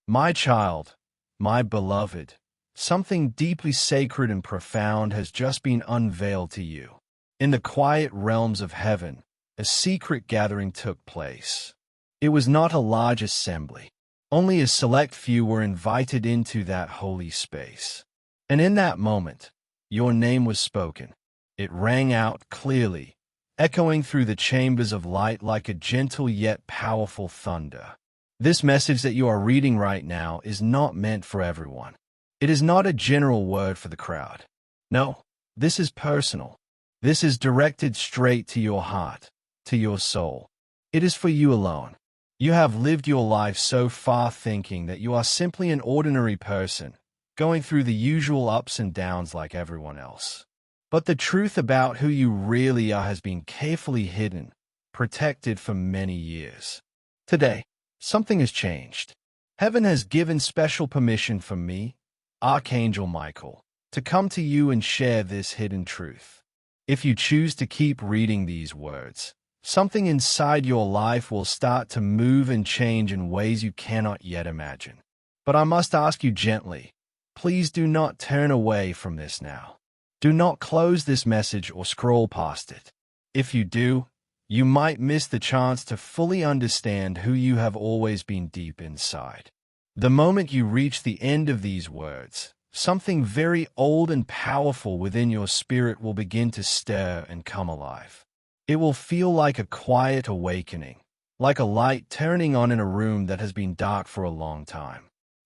My child, my beloved, something deeply sacred and profound has just been unveiled to you. In the quiet realms of heaven, a secret gathering took place. It was not a large assembly. Only a select few were invited into that holy space. And in that moment, your name was spoken. It rang out clearly, echoing through the chambers of light like a gentle yet powerful thunder. This message that you are reading right now is not meant for everyone. It is not a general word for the crowd. No, this is personal. This is directed straight to your heart, to your soul. It is for you alone. You have lived your life so far thinking that you are simply an ordinary person, going through the usual ups and downs like everyone else. But the truth about who you really are has been carefully hidden, protected for many years. Today, something has changed. Heaven has given special permission for me, Archangel Michael, to come to you and share this hidden truth. If you choose to keep reading these words, something inside your life will start to move and change in ways you cannot yet imagine. But I must ask you gently, please do not turn away from this now. Do not close this message or scroll past it. If you do, you might miss the chance to fully understand who you have always been deep inside. The moment you reach the end of these words, something very old and powerful within your spirit will begin to stir and come alive. It will feel like a quiet awakening, like a light turning on in a room that has been dark for a long time.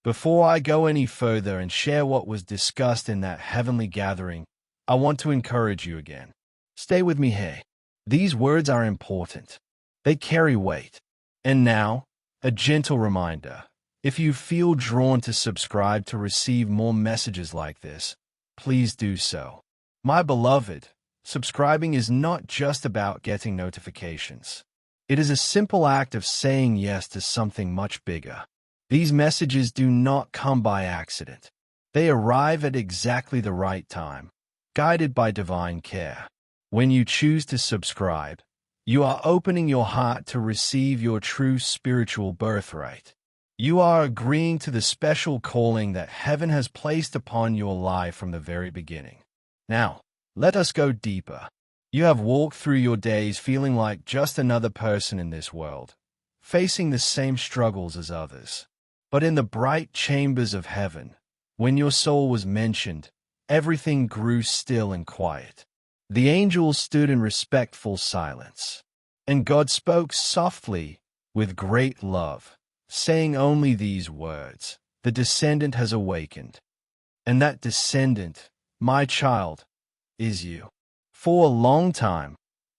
Before I go any further and share what was discussed in that heavenly gathering, I want to encourage you again. Stay with me here. These words are important. They carry weight. And now, a gentle reminder. If you feel drawn to subscribe to receive more messages like this, please do so. My beloved, subscribing is not just about getting notifications. It is a simple act of saying yes to something much bigger. These messages do not come by accident. They arrive at exactly the right time, guided by divine care. When you choose to subscribe, you are opening your heart to receive your true spiritual birthright. You are agreeing to the special calling that heaven has placed upon your life from the very beginning. Now, let us go deeper. You have walked through your days feeling like just another person in this world, facing the same struggles as others. But in the bright chambers of heaven, when your soul was mentioned, everything grew still and quiet. The angels stood in respectful silence, and God spoke softly with great love, saying only these words, "The descendant has awakened." And that descendant, my child, is you. For a long time,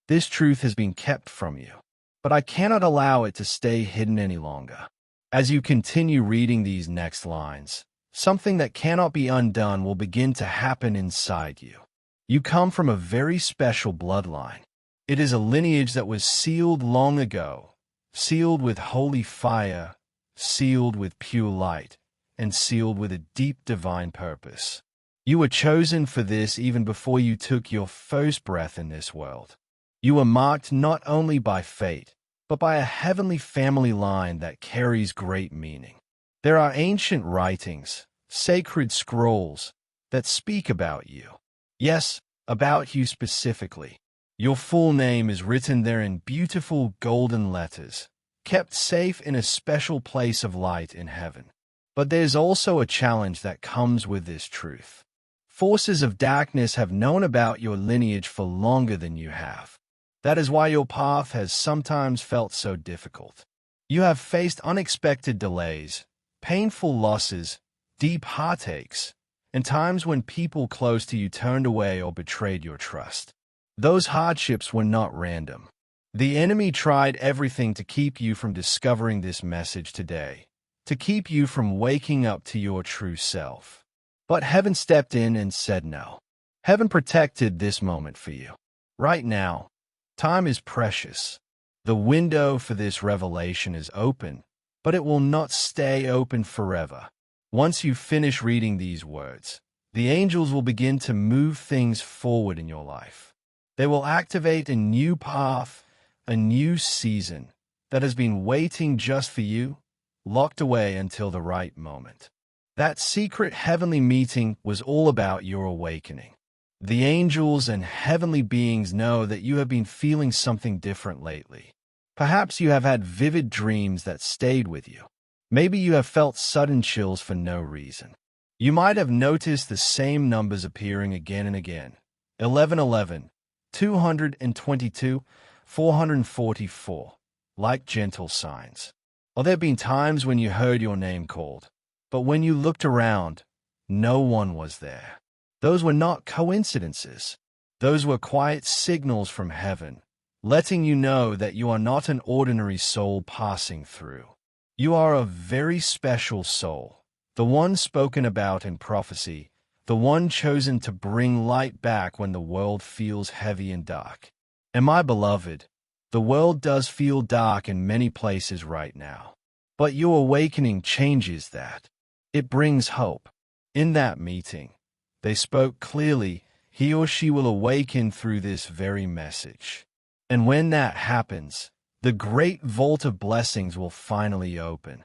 this truth has been kept from you, but I cannot allow it to stay hidden any longer. As you continue reading these next lines, something that cannot be undone will begin to happen inside you. You come from a very special bloodline. It is a lineage that was sealed long ago, sealed with holy fire, sealed with pure light, and sealed with a deep divine purpose. You were chosen for this even before you took your first breath in this world. You were marked not only by fate, but by a heavenly family line that carries great meaning. There are ancient writings, sacred scrolls, that speak about you. Yes, about you specifically. Your full name is written there in beautiful golden letters, kept safe in a special place of light in heaven. But there's also a challenge that comes with this truth. Forces of darkness have known about your lineage for longer than you have. That is why your path has sometimes felt so difficult. You have faced unexpected delays, painful losses, deep heartaches, and times when people close to you turned away or betrayed your trust. Those hardships were not random. The enemy tried everything to keep you from discovering this message today, to keep you from waking up to your true self. But heaven stepped in and said no. Heaven protected this moment for you. Right now, time is precious. The window for this revelation is open, but it will not stay open forever. Once you finish reading these words, the angels will begin to move things forward in your life. They will activate a new path, a new season that has been waiting just for you, locked away until the right moment. That secret heavenly meeting was all about your awakening. The angels and heavenly beings know that you have been feeling something different lately. Perhaps you have had vivid dreams that stayed with you. Maybe you have felt sudden chills for no reason. You might have noticed the same numbers appearing again and again. 1111, 222, 444, like gentle signs. Or there have been times when you heard your name called, but when you looked around, no one was there. Those were not coincidences. Those were quiet signals from heaven, letting you know that you are not an ordinary soul passing through. You are a very special soul, the one spoken about in prophecy, the one chosen to bring light back when the world feels heavy and dark. And my beloved, the world does feel dark in many places right now. But your awakening changes that. It brings hope. In that meeting, they spoke clearly. He or she will awaken through this very message. And when that happens, the great vault of blessings will finally open.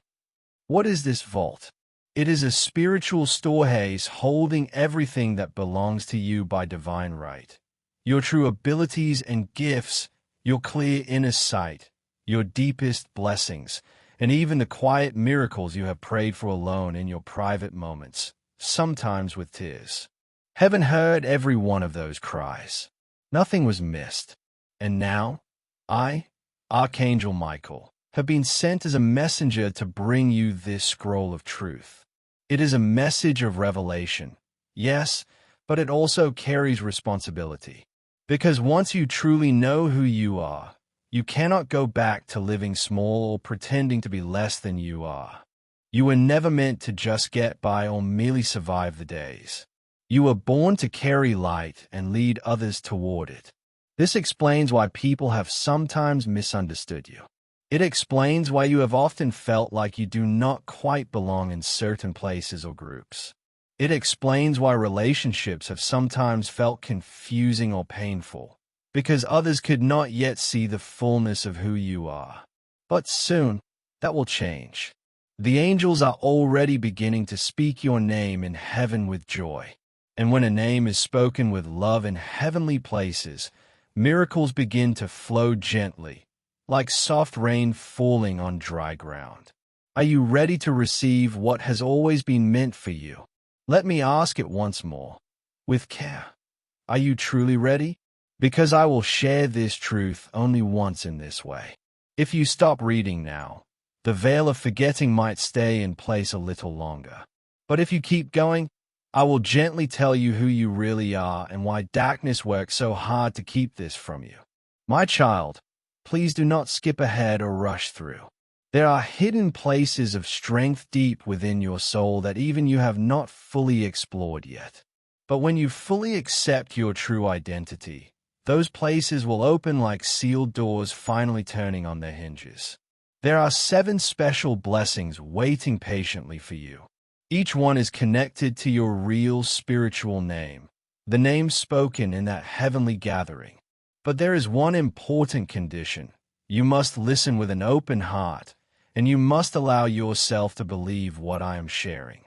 What is this vault? It is a spiritual storehouse holding everything that belongs to you by divine right. Your true abilities and gifts, your clear inner sight, your deepest blessings, and even the quiet miracles you have prayed for alone in your private moments, sometimes with tears. Heaven heard every one of those cries. Nothing was missed. And now, I, Archangel Michael, have been sent as a messenger to bring you this scroll of truth. It is a message of revelation, yes, but it also carries responsibility. Because once you truly know who you are, you cannot go back to living small or pretending to be less than you are. You were never meant to just get by or merely survive the days. You were born to carry light and lead others toward it. This explains why people have sometimes misunderstood you. It explains why you have often felt like you do not quite belong in certain places or groups. It explains why relationships have sometimes felt confusing or painful, because others could not yet see the fullness of who you are. But soon, that will change. The angels are already beginning to speak your name in heaven with joy. And when a name is spoken with love in heavenly places, miracles begin to flow gently, like soft rain falling on dry ground. Are you ready to receive what has always been meant for you? Let me ask it once more, with care. Are you truly ready? Because I will share this truth only once in this way. If you stop reading now, the veil of forgetting might stay in place a little longer. But if you keep going, I will gently tell you who you really are and why darkness works so hard to keep this from you. My child, please do not skip ahead or rush through. There are hidden places of strength deep within your soul that even you have not fully explored yet. But when you fully accept your true identity, those places will open like sealed doors finally turning on their hinges. There are 7 special blessings waiting patiently for you. Each one is connected to your real spiritual name, the name spoken in that heavenly gathering. But there is one important condition. You must listen with an open heart, and you must allow yourself to believe what I am sharing.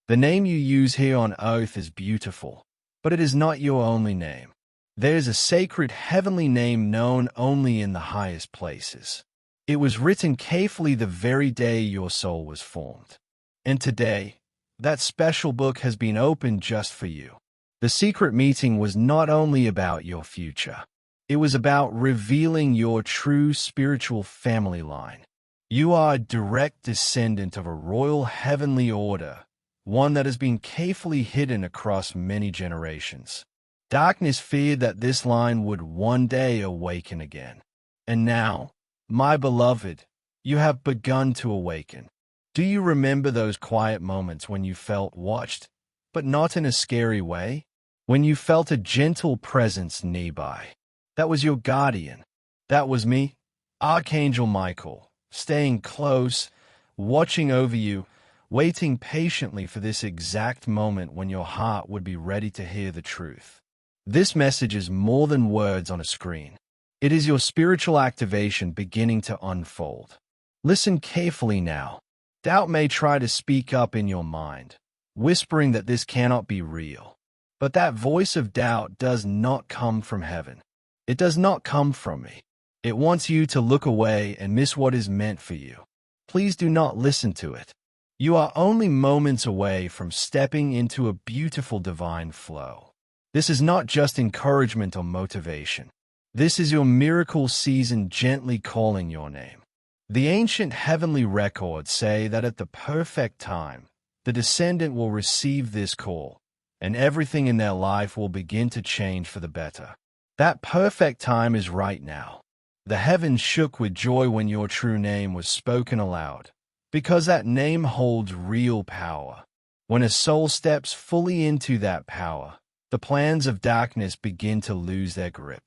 The name you use here on earth is beautiful, but it is not your only name. There is a sacred heavenly name known only in the highest places. It was written carefully the very day your soul was formed. And today, that special book has been opened just for you. The secret meeting was not only about your future. It was about revealing your true spiritual family line. You are a direct descendant of a royal heavenly order, one that has been carefully hidden across many generations. Darkness feared that this line would one day awaken again. And now, my beloved, you have begun to awaken. Do you remember those quiet moments when you felt watched, but not in a scary way? When you felt a gentle presence nearby? That was your guardian. That was me, Archangel Michael, staying close, watching over you, waiting patiently for this exact moment when your heart would be ready to hear the truth. This message is more than words on a screen. It is your spiritual activation beginning to unfold. Listen carefully now. Doubt may try to speak up in your mind, whispering that this cannot be real. But that voice of doubt does not come from heaven. It does not come from me. It wants you to look away and miss what is meant for you. Please do not listen to it. You are only moments away from stepping into a beautiful divine flow. This is not just encouragement or motivation. This is your miracle season gently calling your name. The ancient heavenly records say that at the perfect time, the descendant will receive this call, and everything in their life will begin to change for the better. That perfect time is right now. The heavens shook with joy when your true name was spoken aloud, because that name holds real power. When a soul steps fully into that power, the plans of darkness begin to lose their grip.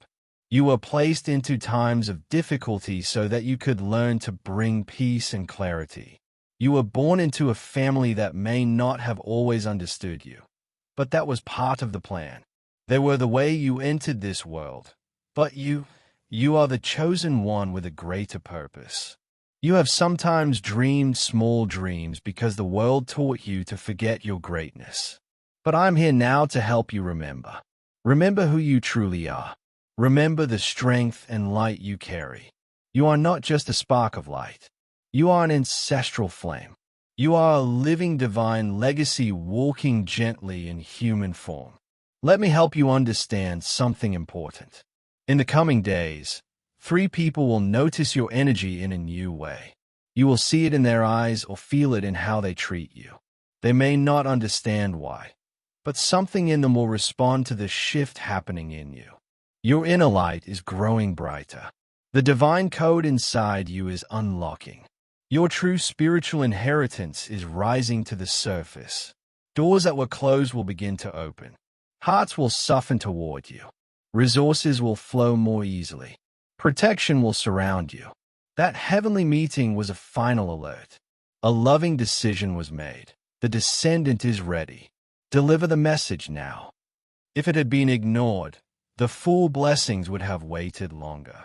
You were placed into times of difficulty so that you could learn to bring peace and clarity. You were born into a family that may not have always understood you, but that was part of the plan. They were the way you entered this world, but you are the chosen one with a greater purpose. You have sometimes dreamed small dreams because the world taught you to forget your greatness. But I'm here now to help you remember. Remember who you truly are. Remember the strength and light you carry. You are not just a spark of light. You are an ancestral flame. You are a living divine legacy walking gently in human form. Let me help you understand something important. In the coming days, 3 people will notice your energy in a new way. You will see it in their eyes or feel it in how they treat you. They may not understand why, but something in them will respond to the shift happening in you. Your inner light is growing brighter. The divine code inside you is unlocking. Your true spiritual inheritance is rising to the surface. Doors that were closed will begin to open. Hearts will soften toward you. Resources will flow more easily. Protection will surround you. That heavenly meeting was a final alert. A loving decision was made. The descendant is ready. Deliver the message now. If it had been ignored, the full blessings would have waited longer.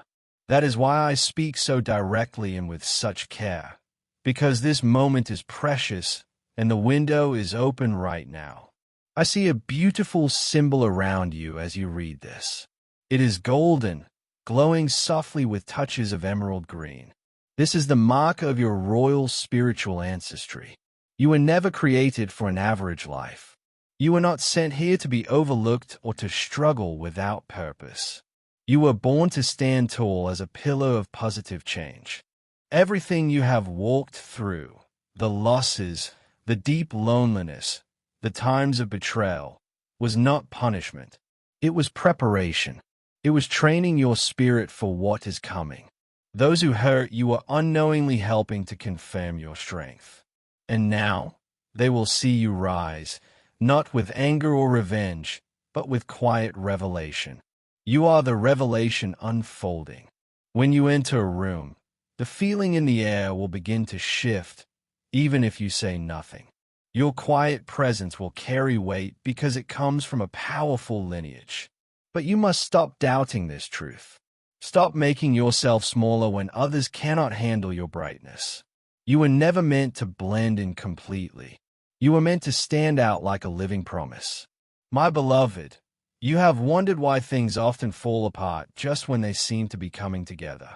That is why I speak so directly and with such care, because this moment is precious and the window is open right now. I see a beautiful symbol around you as you read this. It is golden, glowing softly with touches of emerald green. This is the mark of your royal spiritual ancestry. You were never created for an average life. You were not sent here to be overlooked or to struggle without purpose. You were born to stand tall as a pillar of positive change. Everything you have walked through, the losses, the deep loneliness, the times of betrayal, was not punishment. It was preparation. It was training your spirit for what is coming. Those who hurt you were unknowingly helping to confirm your strength. And now, they will see you rise, not with anger or revenge, but with quiet revelation. You are the revelation unfolding. When you enter a room, the feeling in the air will begin to shift, even if you say nothing. Your quiet presence will carry weight because it comes from a powerful lineage. But you must stop doubting this truth. Stop making yourself smaller when others cannot handle your brightness. You were never meant to blend in completely. You were meant to stand out like a living promise. My beloved, you have wondered why things often fall apart just when they seem to be coming together.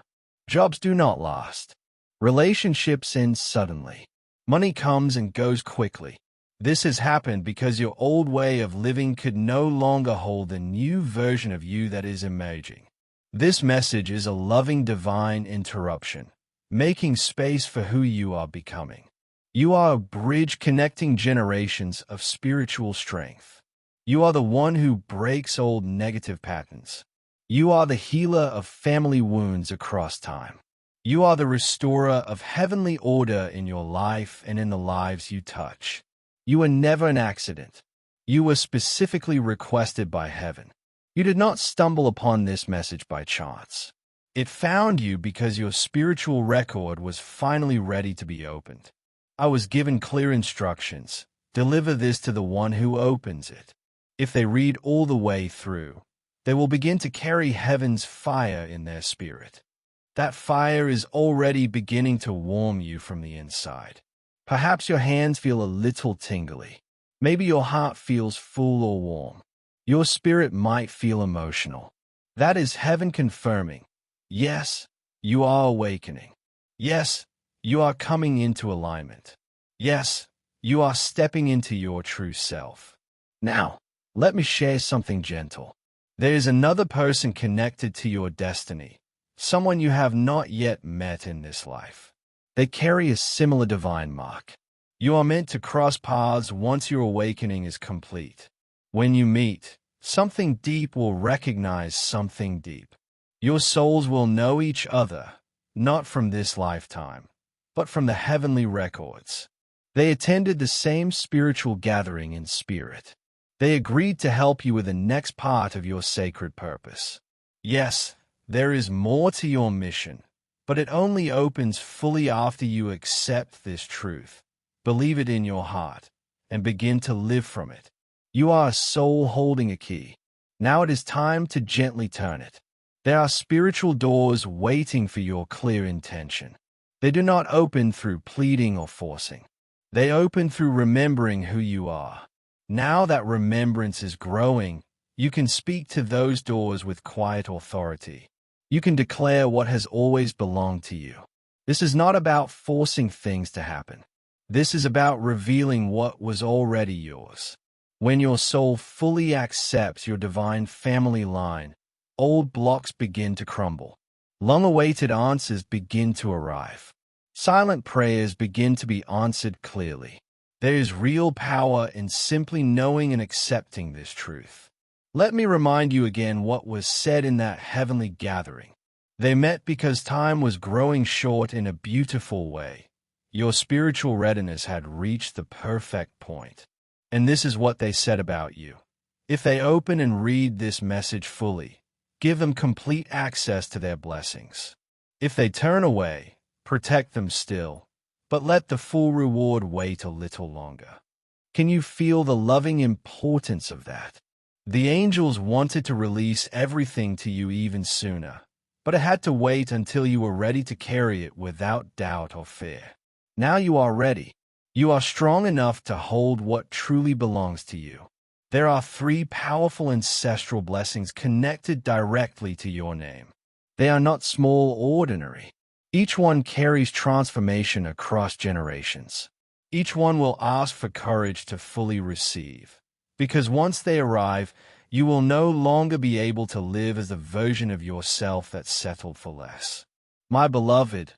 Jobs do not last. Relationships end suddenly. Money comes and goes quickly. This has happened because your old way of living could no longer hold the new version of you that is emerging. This message is a loving divine interruption, making space for who you are becoming. You are a bridge connecting generations of spiritual strength. You are the one who breaks old negative patterns. You are the healer of family wounds across time. You are the restorer of heavenly order in your life and in the lives you touch. You were never an accident. You were specifically requested by heaven. You did not stumble upon this message by chance. It found you because your spiritual record was finally ready to be opened. I was given clear instructions. Deliver this to the one who opens it. If they read all the way through, they will begin to carry heaven's fire in their spirit. That fire is already beginning to warm you from the inside. Perhaps your hands feel a little tingly. Maybe your heart feels full or warm. Your spirit might feel emotional. That is heaven confirming, yes, you are awakening. Yes, you are coming into alignment. Yes, you are stepping into your true self. Now, let me share something gentle. There is another person connected to your destiny, someone you have not yet met in this life. They carry a similar divine mark. You are meant to cross paths once your awakening is complete. When you meet, something deep will recognize something deep. Your souls will know each other, not from this lifetime, but from the heavenly records. They attended the same spiritual gathering in spirit. They agreed to help you with the next part of your sacred purpose. Yes, there is more to your mission, but it only opens fully after you accept this truth, believe it in your heart, and begin to live from it. You are a soul holding a key. Now it is time to gently turn it. There are spiritual doors waiting for your clear intention. They do not open through pleading or forcing. They open through remembering who you are. Now that remembrance is growing, you can speak to those doors with quiet authority. You can declare what has always belonged to you. This is not about forcing things to happen. This is about revealing what was already yours. When your soul fully accepts your divine family line, old blocks begin to crumble. Long-awaited answers begin to arrive. Silent prayers begin to be answered clearly. There is real power in simply knowing and accepting this truth. Let me remind you again what was said in that heavenly gathering. They met because time was growing short in a beautiful way. Your spiritual readiness had reached the perfect point. And this is what they said about you. If they open and read this message fully, give them complete access to their blessings. If they turn away, protect them still, but let the full reward wait a little longer. Can you feel the loving importance of that? The angels wanted to release everything to you even sooner, but it had to wait until you were ready to carry it without doubt or fear. Now you are ready. You are strong enough to hold what truly belongs to you. There are 3 powerful ancestral blessings connected directly to your name. They are not small or ordinary. Each one carries transformation across generations. Each one will ask for courage to fully receive. Because once they arrive, you will no longer be able to live as the version of yourself that settled for less. My beloved,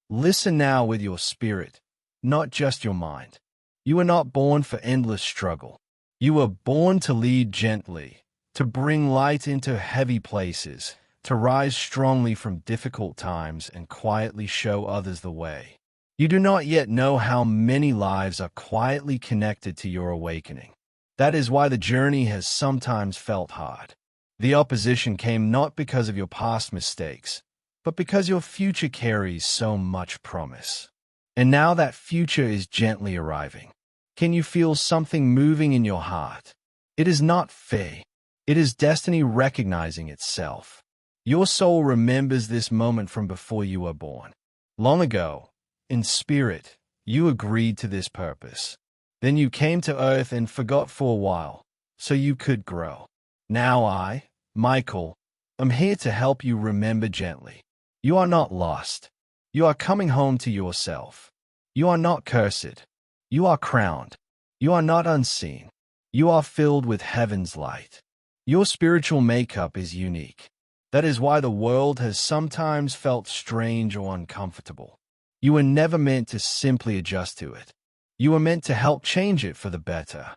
listen now with your spirit, not just your mind. You were not born for endless struggle. You were born to lead gently, to bring light into heavy places, to rise strongly from difficult times and quietly show others the way. You do not yet know how many lives are quietly connected to your awakening. That is why the journey has sometimes felt hard. The opposition came not because of your past mistakes, but because your future carries so much promise. And now that future is gently arriving. Can you feel something moving in your heart? It is not fate. It is destiny recognizing itself. Your soul remembers this moment from before you were born. Long ago, in spirit, you agreed to this purpose. Then you came to earth and forgot for a while, so you could grow. Now I, Michael, am here to help you remember gently. You are not lost. You are coming home to yourself. You are not cursed. You are crowned. You are not unseen. You are filled with heaven's light. Your spiritual makeup is unique. That is why the world has sometimes felt strange or uncomfortable. You were never meant to simply adjust to it. You were meant to help change it for the better.